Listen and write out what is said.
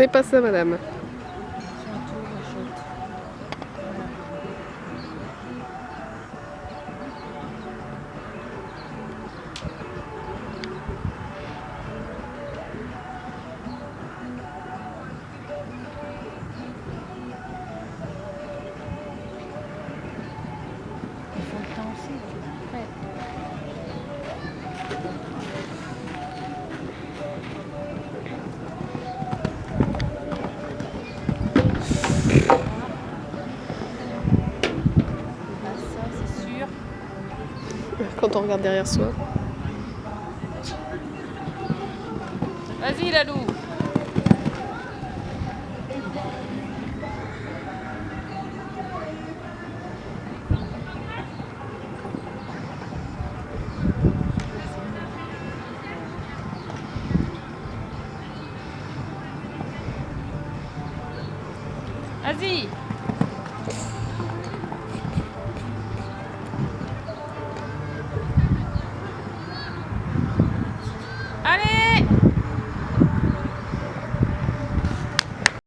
C'est pas ça, madame. Il faut le temps aussi, après. Ah, ça, c'est sûr. Quand on regarde derrière soi. Vas-y, Lalou. Vas-y.